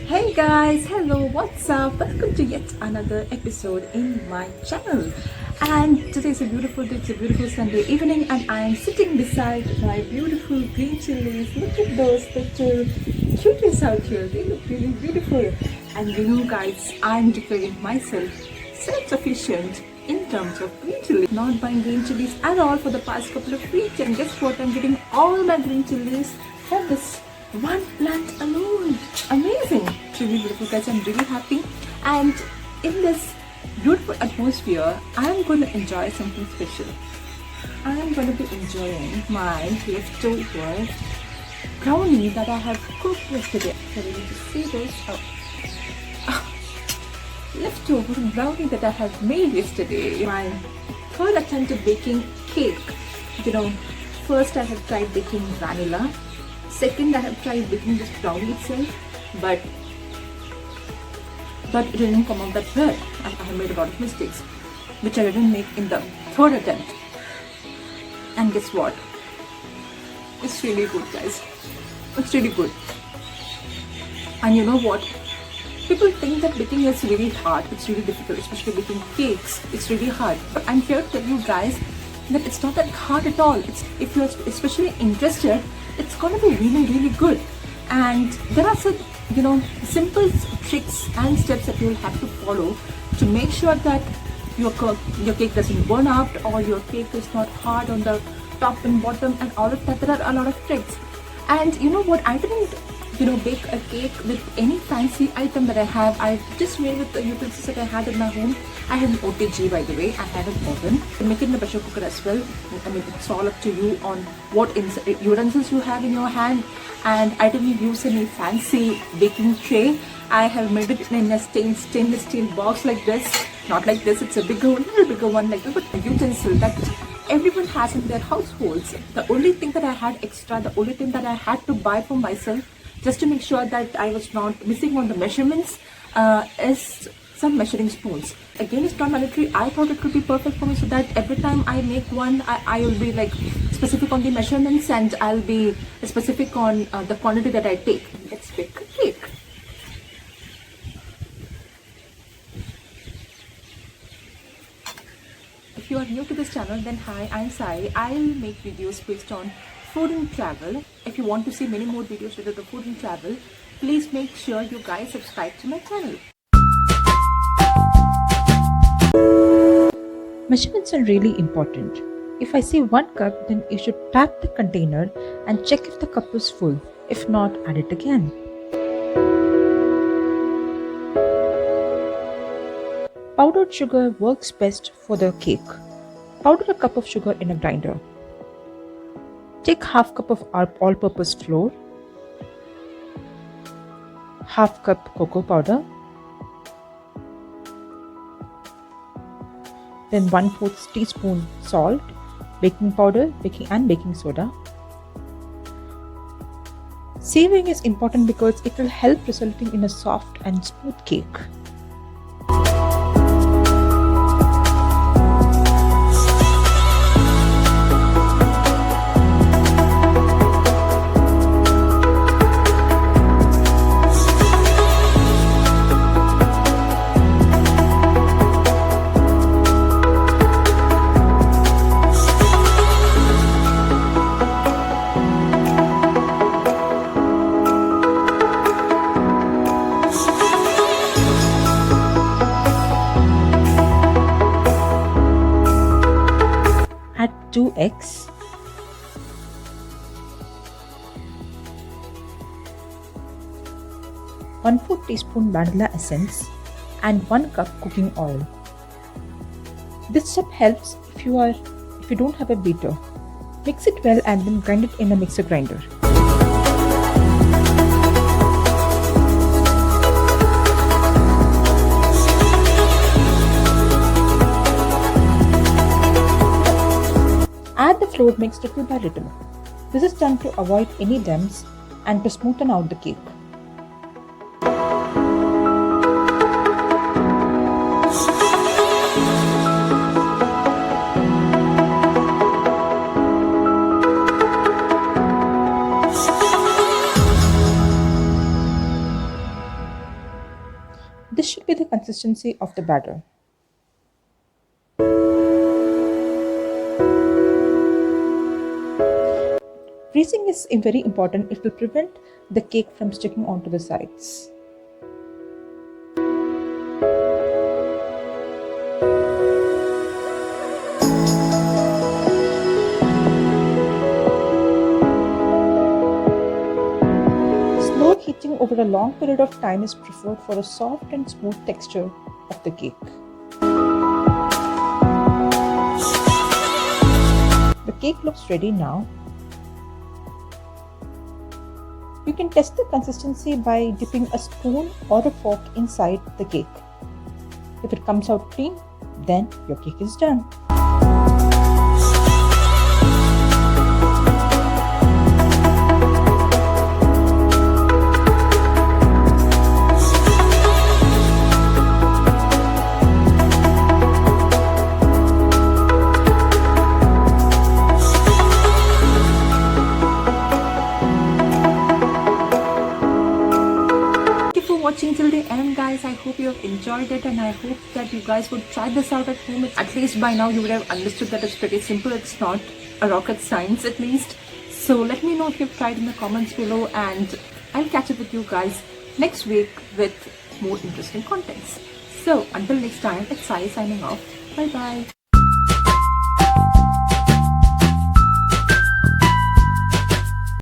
Hey guys, hello, what's up? Welcome to yet another episode in my channel. And today is a beautiful day, it's a beautiful Sunday evening, and I am sitting beside my beautiful green chilies. Look at those little cuties out here, they look really beautiful. And you know, guys, I'm declaring myself self-sufficient in terms of green chilies. Not buying green chilies at all for the past couple of weeks, and guess what? I'm getting all my green chilies from this one plant alone. Amazing. It's really beautiful, guys. I'm really happy, and in this beautiful atmosphere I'm going to enjoy something special. I'm going to be enjoying my leftover brownie that I have cooked yesterday. So we need to see this. Leftover brownie that I have made yesterday. My third attempt at baking cake. First I have tried baking vanilla. Second, I have tried baking this brownie itself, but it didn't come out that well. I have made a lot of mistakes, which I didn't make in the third attempt. And guess what? It's really good, guys. It's really good. And you know what? People think that baking is really hard. It's really difficult, especially baking cakes. It's really hard. But I'm here to tell you guys that it's not that hard at all. If you're especially interested, it's gonna be really, really good. And there are some, simple tricks and steps that you'll have to follow to make sure that your cake doesn't burn out, or your cake is not hard on the top and bottom, and all of that. There are a lot of tricks. And you know what? I didn't, bake a cake with any fancy item that I have. I just made with the utensils that I had in my home. I have an OTG, by the way. I have an oven. You make it in the pressure cooker as well. I mean, it's all up to you on what utensils you have in your hand. And I didn't use any fancy baking tray. I have made it in a stainless steel box like this. Not like this. It's a little bigger one like this. But a utensil that everyone has in their households. The only thing that I had extra, the only thing that I had to buy for myself, just to make sure that I was not missing on the measurements, is some measuring spoons. Again, it's not mandatory. I thought it could be perfect for me, so that every time I make one, I will be like specific on the measurements, and I'll be specific on the quantity that I take. Let's bake a cake. If you are new to this channel, then hi, I'm Sai. I'll make videos based on food and travel. If you want to see many more videos related to food and travel, please make sure you guys subscribe to my channel. Measurements are really important. If I say 1 cup, then you should tap the container and check if the cup is full. If not, add it again. Powdered sugar works best for the cake. Powder a cup of sugar in a grinder. Take half cup of all-purpose flour, half cup cocoa powder, then 1/4 teaspoon salt, baking powder, baking soda. Sieving is important because it will help resulting in a soft and smooth cake. Add 2 eggs, one-4 teaspoon vanilla essence, and 1 cup cooking oil. This step helps if you don't have a beater. Mix it well and then grind it in a mixer grinder. Add the flour mix little by little. This is done to avoid any lumps and to smoothen out the cake. This should be the consistency of the batter. Freezing is very important. It will prevent the cake from sticking onto the sides. Slow heating over a long period of time is preferred for a soft and smooth texture of the cake. The cake looks ready now. You can test the consistency by dipping a spoon or a fork inside the cake. If it comes out clean, then your cake is done. Watching till the end, guys. I hope you have enjoyed it, and I hope that you guys would try this out at home. At least by now you would have understood that it's pretty simple. It's not a rocket science, at least. So let me know if you've tried in the comments below, and I'll catch up with you guys next week with more interesting contents. So until next time, it's Sai signing off. Bye bye.